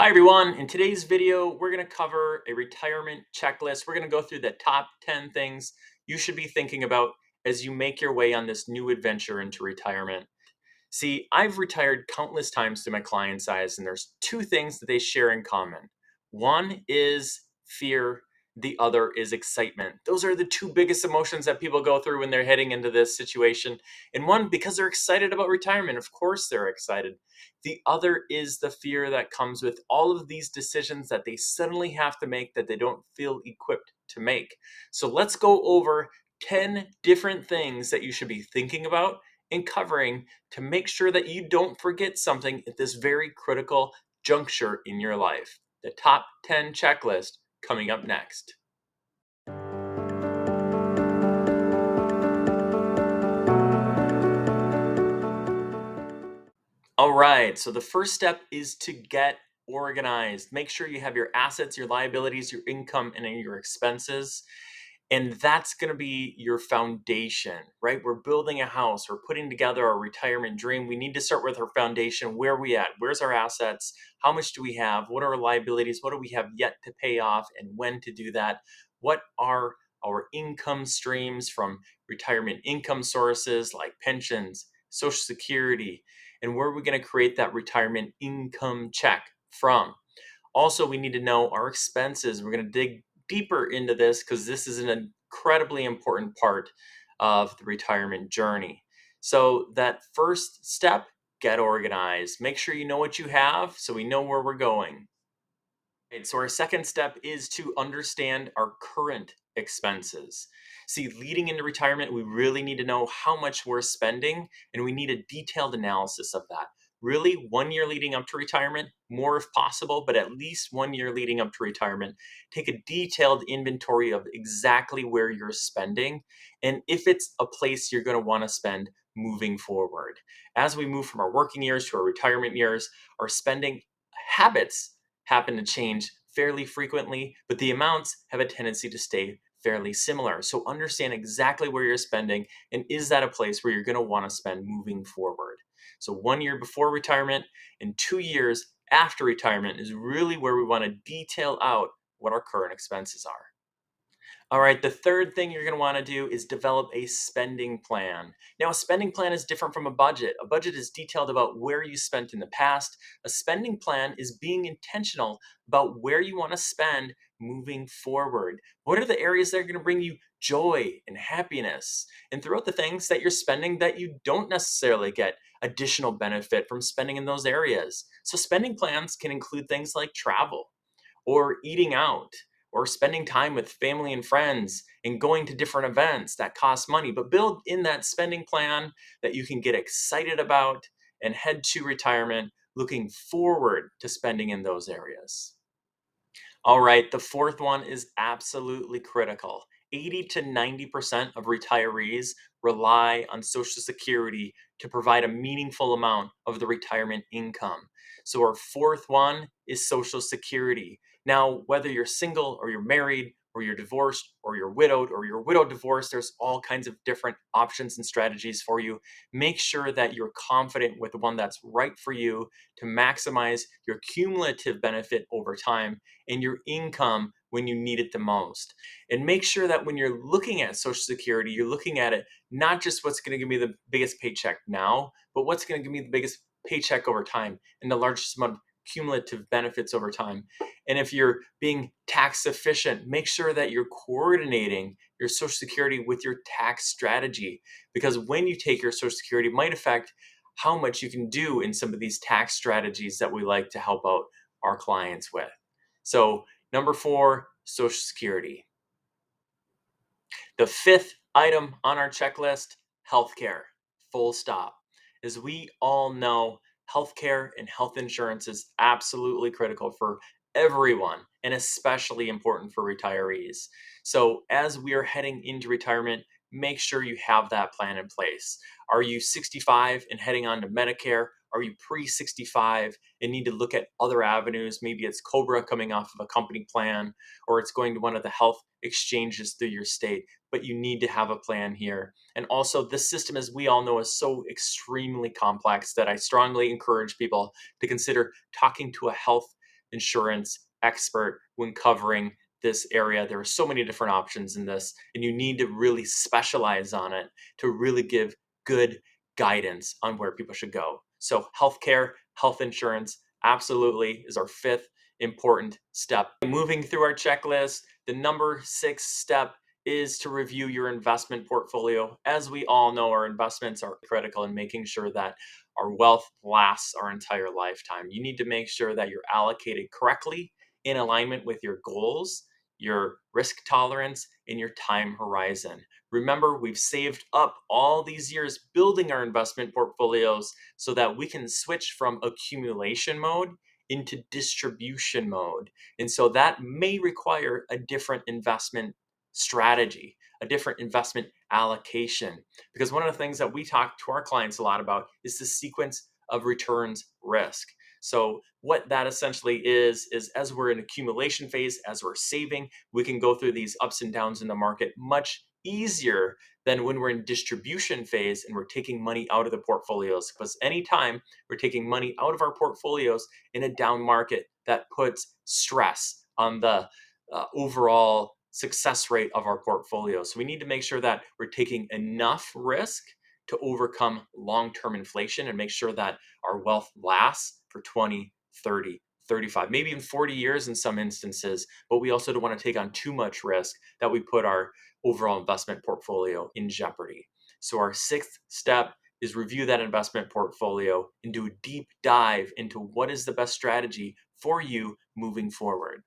Hi everyone, in today's video, we're gonna cover a retirement checklist. We're gonna go through the top 10 things you should be thinking about as you make your way on this new adventure into retirement. See, I've retired countless times to my client size, and there's two things that they share in common. One is fear, the other is excitement. Those are the two biggest emotions that people go through when they're heading into this situation. And one, because they're excited about retirement, of course they're excited. The other is the fear that comes with all of these decisions that they suddenly have to make that they don't feel equipped to make. So let's go over 10 different things that you should be thinking about and covering to make sure that you don't forget something at this very critical juncture in your life. The top 10 checklist coming up next. All right, so the first step is to get organized. Make sure you have your assets, your liabilities, your income, and then your expenses. And that's going to be your foundation, right? We're building a house, we're putting together our retirement dream. We need to start with our foundation. Where are we at? Where's our assets? How much do we have? What are our liabilities? What do we have yet to pay off and when to do that? What are our income streams from retirement income sources like pensions, Social Security, and where are we going to create that retirement income check from? Also, we need to know our expenses. We're going to dig deeper into this because this is an incredibly important part of the retirement journey. So, that first step, get organized. Make sure you know what you have so we know where we're going. Right, so, our second step is to understand our current expenses. See, leading into retirement, we really need to know how much we're spending, and we need a detailed analysis of that. Really, 1 year leading up to retirement, more if possible, but at least 1 year leading up to retirement. Take a detailed inventory of exactly where you're spending and if it's a place you're going to want to spend moving forward. As we move from our working years to our retirement years, our spending habits happen to change fairly frequently, but the amounts have a tendency to stay fairly similar. So understand exactly where you're spending and is that a place where you're going to want to spend moving forward. So 1 year before retirement and 2 years after retirement is really where we want to detail out what our current expenses are. All right, the third thing you're going to want to do is develop a spending plan. Now, a spending plan is different from a budget. A budget is detailed about where you spent in the past. A spending plan is being intentional about where you want to spend moving forward. What are the areas that are going to bring you joy and happiness? And throughout the things that you're spending that you don't necessarily get additional benefit from spending in those areas. So, spending plans can include things like travel or eating out or spending time with family and friends and going to different events that cost money, but build in that spending plan that you can get excited about and head to retirement looking forward to spending in those areas. All right, the fourth one is absolutely critical. 80 to 90% of retirees rely on Social Security to provide a meaningful amount of the retirement income. So, our fourth one is Social Security. Now, whether you're single or you're married or you're divorced or you're widowed or you're widowed divorced, there's all kinds of different options and strategies for you. Make sure that you're confident with the one that's right for you to maximize your cumulative benefit over time and your income when you need it the most. And make sure that when you're looking at Social Security, you're looking at it not just what's going to give me the biggest paycheck now, but what's going to give me the biggest paycheck over time and the largest amount of cumulative benefits over time. And if you're being tax efficient, make sure that you're coordinating your Social Security with your tax strategy. Because when you take your Social Security, it might affect how much you can do in some of these tax strategies that we like to help out our clients with. So, number four, Social Security. The fifth item on our checklist, healthcare. Full stop. As we all know, healthcare and health insurance is absolutely critical for everyone and especially important for retirees. So, as we are heading into retirement, make sure you have that plan in place. Are you 65 and heading on to Medicare? Are you pre 65 and need to look at other avenues? Maybe it's Cobra coming off of a company plan, or it's going to one of the health exchanges through your state, but you need to have a plan here. And also, this system, as we all know, is so extremely complex that I strongly encourage people to consider talking to a health insurance expert when covering this area. There are so many different options in this, and you need to really specialize on it to really give good guidance on where people should go. So healthcare, health insurance, absolutely is our fifth important step. Moving through our checklist, the number 6 step is to review your investment portfolio. As we all know, our investments are critical in making sure that our wealth lasts our entire lifetime. You need to make sure that you're allocated correctly in alignment with your goals, your risk tolerance, and your time horizon. Remember, we've saved up all these years building our investment portfolios so that we can switch from accumulation mode into distribution mode. And so that may require a different investment strategy, a different investment allocation. Because one of the things that we talk to our clients a lot about is the sequence of returns risk. So what that essentially is as we're in accumulation phase, as we're saving, we can go through these ups and downs in the market much easier than when we're in distribution phase and we're taking money out of the portfolios. Because anytime we're taking money out of our portfolios in a down market, that puts stress on the overall success rate of our portfolio. So we need to make sure that we're taking enough risk to overcome long-term inflation and make sure that our wealth lasts for 20, 30, 35, maybe even 40 years in some instances, but we also don't want to take on too much risk that we put our overall investment portfolio in jeopardy. So our 6th step is review that investment portfolio and do a deep dive into what is the best strategy for you moving forward.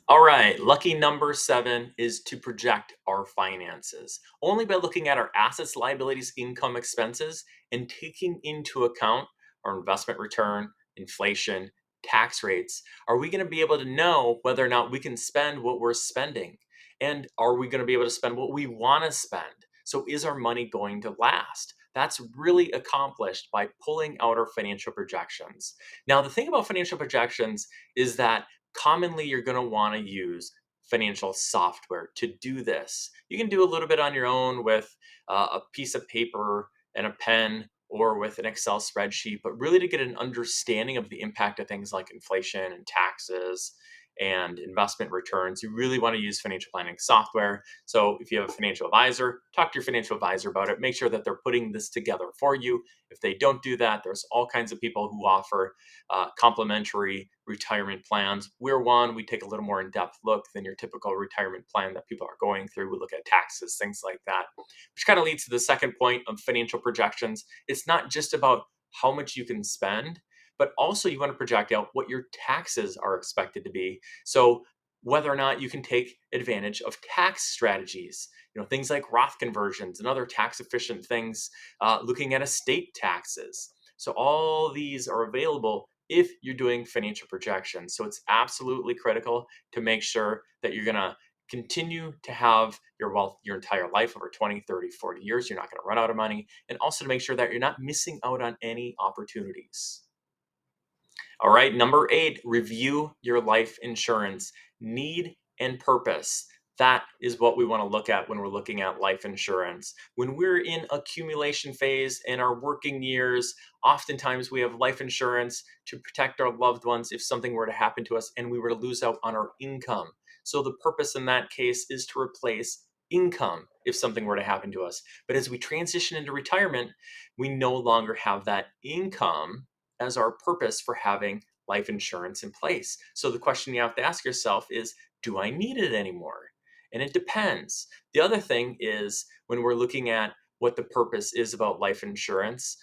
All right, lucky number 7 is to project our finances. Only by looking at our assets, liabilities, income, expenses, and taking into account our investment return, inflation, tax rates, are we going to be able to know whether or not we can spend what we're spending? And are we going to be able to spend what we want to spend? So, is our money going to last? That's really accomplished by pulling out our financial projections. Now, the thing about financial projections is that commonly you're going to want to use financial software to do this. You can do a little bit on your own with a piece of paper and a pen or with an Excel spreadsheet, but really to get an understanding of the impact of things like inflation and taxes and investment returns, you really want to use financial planning software. So if you have a financial advisor, talk to your financial advisor about it. Make sure that they're putting this together for you. If they don't do that, there's all kinds of people who offer complementary retirement plans. We're one, we take a little more in-depth look than your typical retirement plan that people are going through. We look at taxes, things like that, which kind of leads to the second point of financial projections. It's not just about how much you can spend, but also you want to project out what your taxes are expected to be. So whether or not you can take advantage of tax strategies, things like Roth conversions and other tax efficient things, looking at estate taxes. So all these are available if you're doing financial projections. So it's absolutely critical to make sure that you're going to continue to have your wealth your entire life over 20, 30, 40 years. You're not going to run out of money. And also to make sure that you're not missing out on any opportunities. All right, number 8, review your life insurance need and purpose. That is what we want to look at when we're looking at life insurance. When we're in accumulation phase in our working years, oftentimes we have life insurance to protect our loved ones if something were to happen to us and we were to lose out on our income. So the purpose in that case is to replace income if something were to happen to us. But as we transition into retirement, we no longer have that income as our purpose for having life insurance in place. So the question you have to ask yourself is, do I need it anymore? And it depends. The other thing is when we're looking at what the purpose is about life insurance,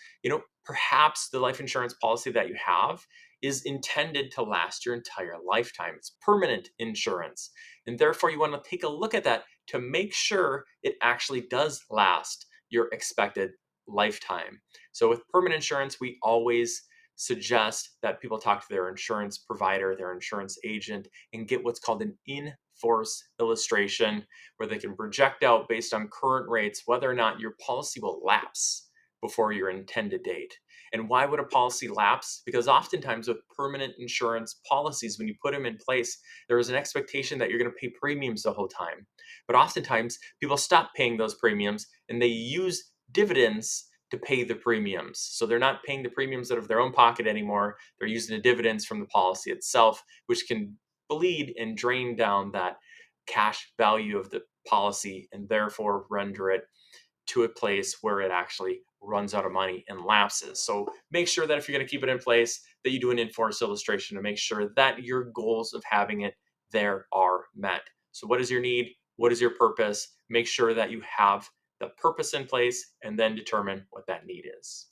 perhaps the life insurance policy that you have is intended to last your entire lifetime. It's permanent insurance. And therefore, you want to take a look at that to make sure it actually does last your expected lifetime. So with permanent insurance, we always suggest that people talk to their insurance provider, their insurance agent, and get what's called an in-force illustration where they can project out based on current rates whether or not your policy will lapse before your intended date. And why would a policy lapse? Because oftentimes with permanent insurance policies, when you put them in place, there is an expectation that you're going to pay premiums the whole time. But oftentimes people stop paying those premiums and they use dividends to pay the premiums. So they're not paying the premiums out of their own pocket anymore. They're using the dividends from the policy itself, which can bleed and drain down that cash value of the policy and therefore render it to a place where it actually runs out of money and lapses. So make sure that if you're going to keep it in place, that you do an in-force illustration to make sure that your goals of having it there are met. So what is your need? What is your purpose? Make sure that you have the purpose in place and then determine what that need is.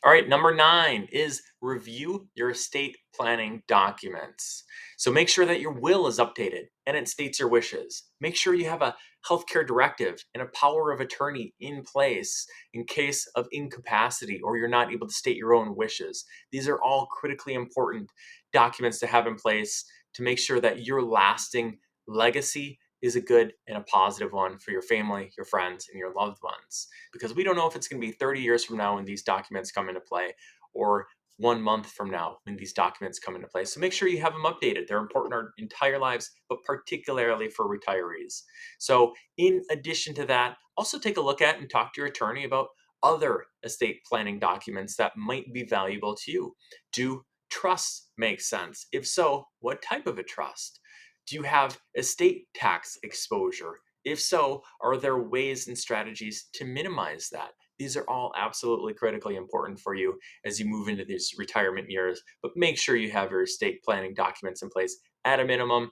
All right, number 9 is review your estate planning documents. So make sure that your will is updated and it states your wishes. Make sure you have a healthcare directive and a power of attorney in place in case of incapacity or you're not able to state your own wishes. These are all critically important documents to have in place to make sure that your lasting legacy is a good and a positive one for your family, your friends, and your loved ones. Because we don't know if it's going to be 30 years from now when these documents come into play or 1 month from now when these documents come into play. So make sure you have them updated. They're important our entire lives, but particularly for retirees. So in addition to that, also take a look at and talk to your attorney about other estate planning documents that might be valuable to you. Do trusts make sense? If so, what type of a trust? Do you have estate tax exposure? If so, are there ways and strategies to minimize that? These are all absolutely critically important for you as you move into these retirement years, but make sure you have your estate planning documents in place at a minimum,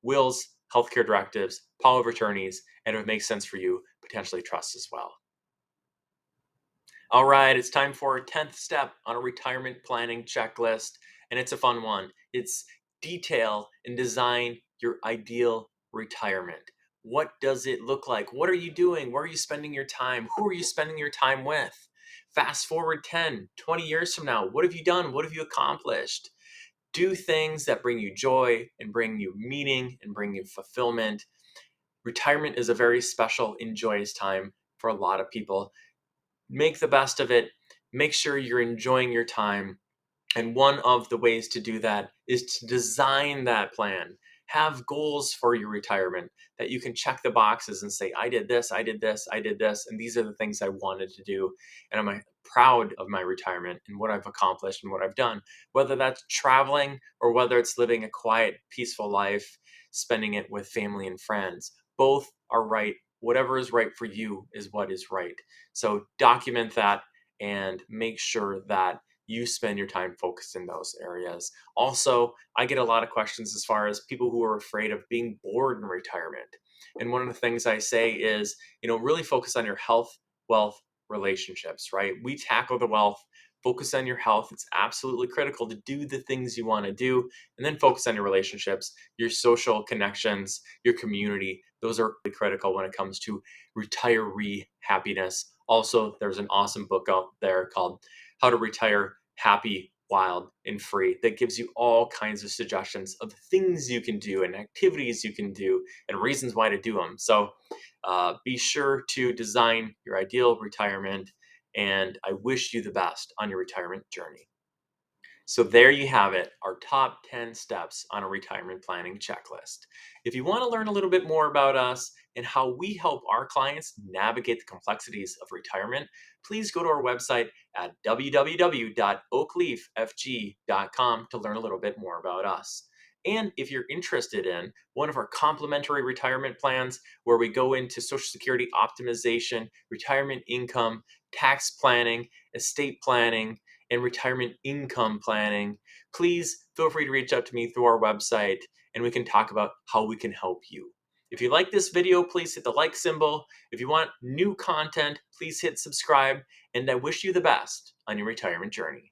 wills, healthcare directives, power of attorneys, and if it makes sense for you, potentially trusts as well. All right, it's time for our 10th step on a retirement planning checklist, and it's a fun one. It's detail and design your ideal retirement. What does it look like? What are you doing? Where are you spending your time? Who are you spending your time with? Fast forward 10, 20 years from now, what have you done? What have you accomplished? Do things that bring you joy and bring you meaning and bring you fulfillment. Retirement is a very special and joyous time for a lot of people. Make the best of it. Make sure you're enjoying your time. And one of the ways to do that is to design that plan. Have goals for your retirement that you can check the boxes and say, I did this, I did this, I did this, and these are the things I wanted to do. And I'm proud of my retirement and what I've accomplished and what I've done. Whether that's traveling or whether it's living a quiet, peaceful life, spending it with family and friends, both are right. Whatever is right for you is what is right. So document that and make sure that you spend your time focused in those areas. Also, I get a lot of questions as far as people who are afraid of being bored in retirement. And one of the things I say is, really focus on your health, wealth, relationships, right? We tackle the wealth, focus on your health. It's absolutely critical to do the things you want to do, and then focus on your relationships, your social connections, your community. Those are really critical when it comes to retiree happiness. Also, there's an awesome book out there called How to Retire Happy, Wild, and Free that gives you all kinds of suggestions of things you can do and activities you can do and reasons why to do them. So be sure to design your ideal retirement, and I wish you the best on your retirement journey. So there you have it, our top 10 steps on a retirement planning checklist. If you want to learn a little bit more about us and how we help our clients navigate the complexities of retirement, please go to our website at www.oakleafg.com to learn a little bit more about us. And if you're interested in one of our complimentary retirement plans where we go into Social Security optimization, retirement income, tax planning, estate planning, and retirement income planning, please feel free to reach out to me through our website and we can talk about how we can help you. If you like this video, please hit the like symbol. If you want new content, please hit subscribe. And I wish you the best on your retirement journey.